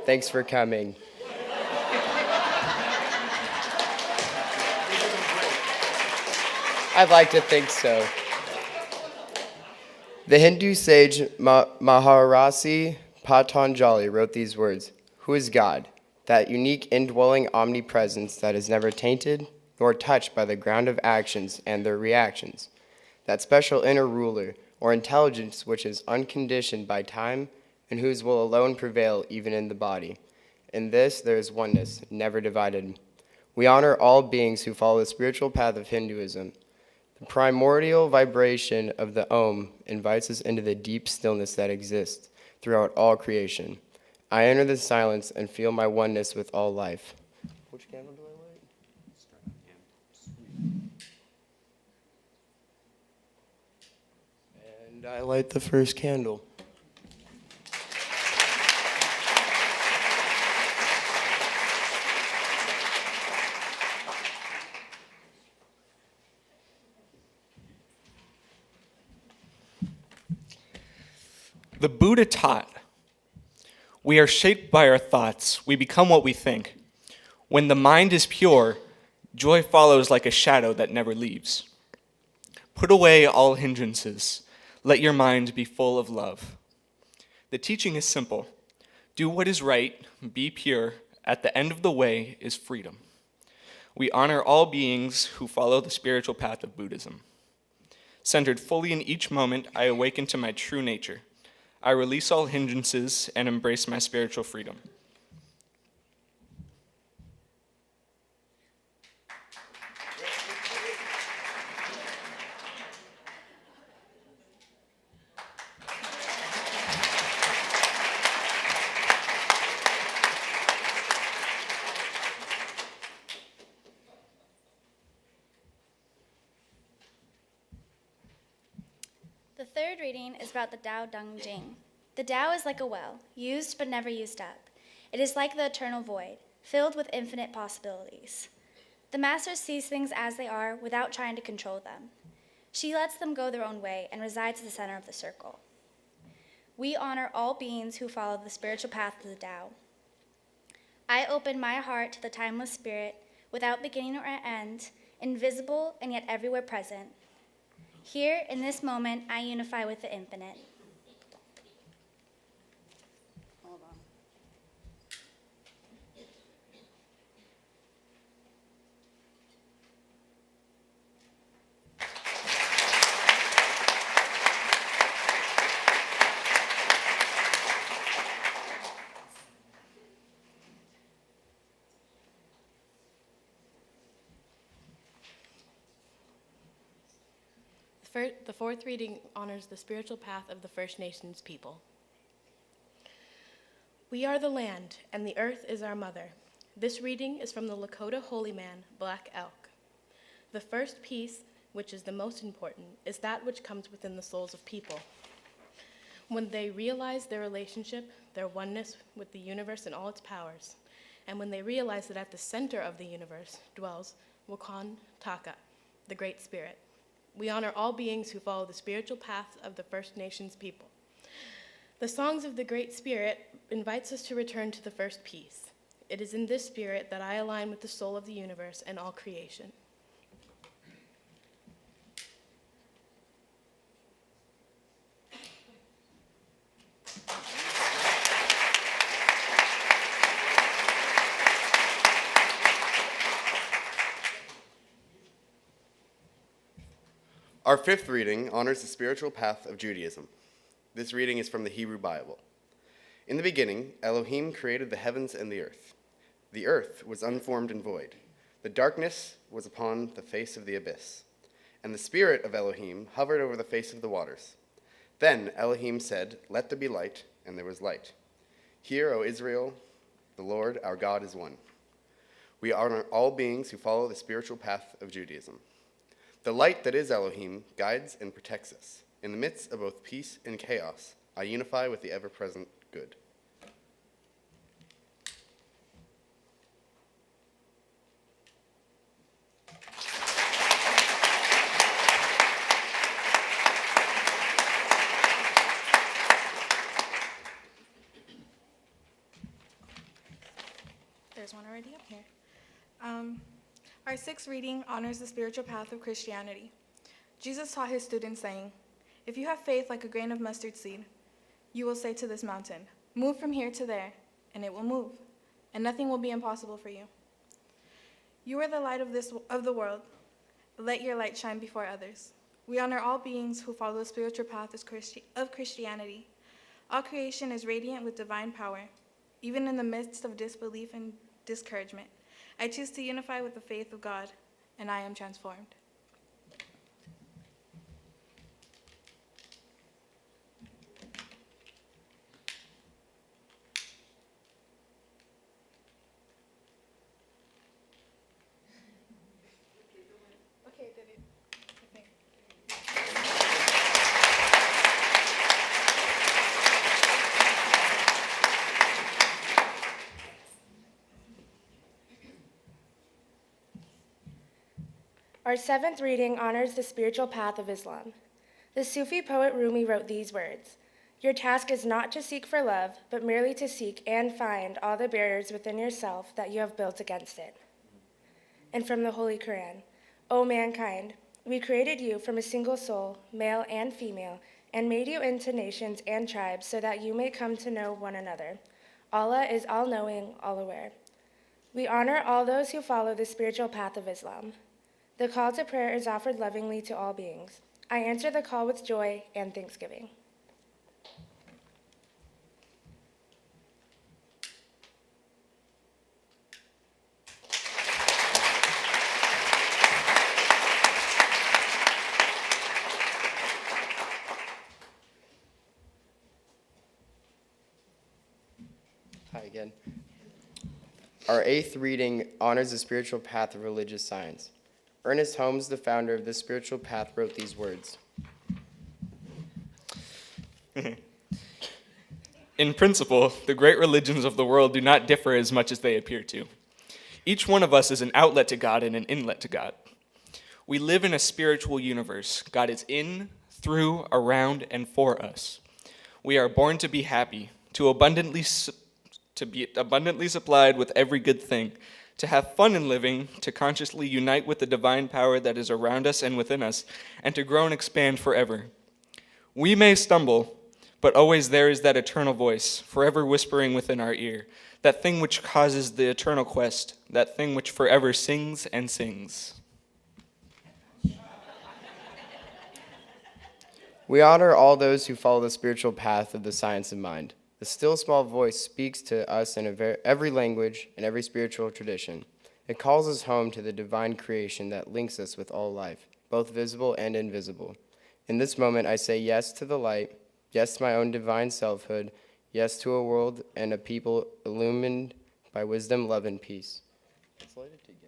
Thanks for coming. I'd like to think so. The Hindu sage Maharasi Patanjali wrote these words: "Who is God? That unique indwelling omnipresence that is never tainted nor touched by the ground of actions and their reactions. That special inner ruler or intelligence which is unconditioned by time and whose will alone prevail even in the body. In this there is oneness, never divided. We honor all beings who follow the spiritual path of Hinduism. The primordial vibration of the Om invites us into the deep stillness that exists throughout all creation. I enter the silence and feel my oneness with all life." Which candle do I light? And I light the first candle. The Buddha taught, "We are shaped by our thoughts. We become what we think. When the mind is pure, joy follows like a shadow that never leaves. Put away all hindrances. Let your mind be full of love." The teaching is simple. Do what is right, be pure. At the end of the way is freedom. We honor all beings who follow the spiritual path of Buddhism. Centered fully in each moment, I awaken to my true nature. I release all hindrances and embrace my spiritual freedom. The third reading is about the Tao Deng Jing. The Tao is like a well, used but never used up. It is like the eternal void, filled with infinite possibilities. The Master sees things as they are without trying to control them. She lets them go their own way and resides at the center of the circle. We honor all beings who follow the spiritual path of the Tao. I open my heart to the timeless spirit without beginning or end, invisible and yet everywhere present. Here, in this moment, I unify with the infinite. Hold on. The fourth reading honors the spiritual path of the First Nations people. We are the land, and the earth is our mother. This reading is from the Lakota holy man, Black Elk. The first piece, which is the most important, is that which comes within the souls of people. When they realize their relationship, their oneness with the universe and all its powers, and when they realize that at the center of the universe dwells Wakan Taka, the Great Spirit. We honor all beings who follow the spiritual path of the First Nations people. The songs of the Great Spirit invites us to return to the first piece. It is in this spirit that I align with the soul of the universe and all creation. Our fifth reading honors the spiritual path of Judaism. This reading is from the Hebrew Bible. In the beginning, Elohim created the heavens and the earth. The earth was unformed and void. The darkness was upon the face of the abyss. And the spirit of Elohim hovered over the face of the waters. Then Elohim said, "Let there be light," and there was light. Hear, O Israel, the Lord our God is one. We honor all beings who follow the spiritual path of Judaism. The light that is Elohim guides and protects us. In the midst of both peace and chaos, I unify with the ever-present good. sixth reading honors the spiritual path of Christianity. Jesus taught his students, saying, "If you have faith like a grain of mustard seed, you will say to this mountain, 'Move from here to there,' and it will move, and nothing will be impossible for you. You are the light of the world. Let your light shine before others." We honor all beings who follow the spiritual path of Christianity. All creation is radiant with divine power. Even in the midst of disbelief and discouragement, I choose to unify with the faith of God, and I am transformed. Our seventh reading honors the spiritual path of Islam. The Sufi poet Rumi wrote these words: "Your task is not to seek for love, but merely to seek and find all the barriers within yourself that you have built against it." And from the Holy Quran, "O mankind, we created you from a single soul, male and female, and made you into nations and tribes so that you may come to know one another. Allah is all-knowing, all-aware." We honor all those who follow the spiritual path of Islam. The call to prayer is offered lovingly to all beings. I answer the call with joy and thanksgiving. Hi again. Our eighth reading honors the spiritual path of religious science. Ernest Holmes, the founder of this spiritual path, wrote these words. In principle, the great religions of the world do not differ as much as they appear to. Each one of us is an outlet to God and an inlet to God. We live in a spiritual universe. God is in, through, around, and for us. We are born to be happy, to be abundantly supplied with every good thing, to have fun in living, to consciously unite with the divine power that is around us and within us, and to grow and expand forever. We may stumble, but always there is that eternal voice, forever whispering within our ear, that thing which causes the eternal quest, that thing which forever sings and sings. We honor all those who follow the spiritual path of the science of mind. The still small voice speaks to us in every language and every spiritual tradition. It calls us home to the divine creation that links us with all life, both visible and invisible. In this moment, I say yes to the light, yes to my own divine selfhood, yes to a world and a people illumined by wisdom, love, and peace. Let's light it together.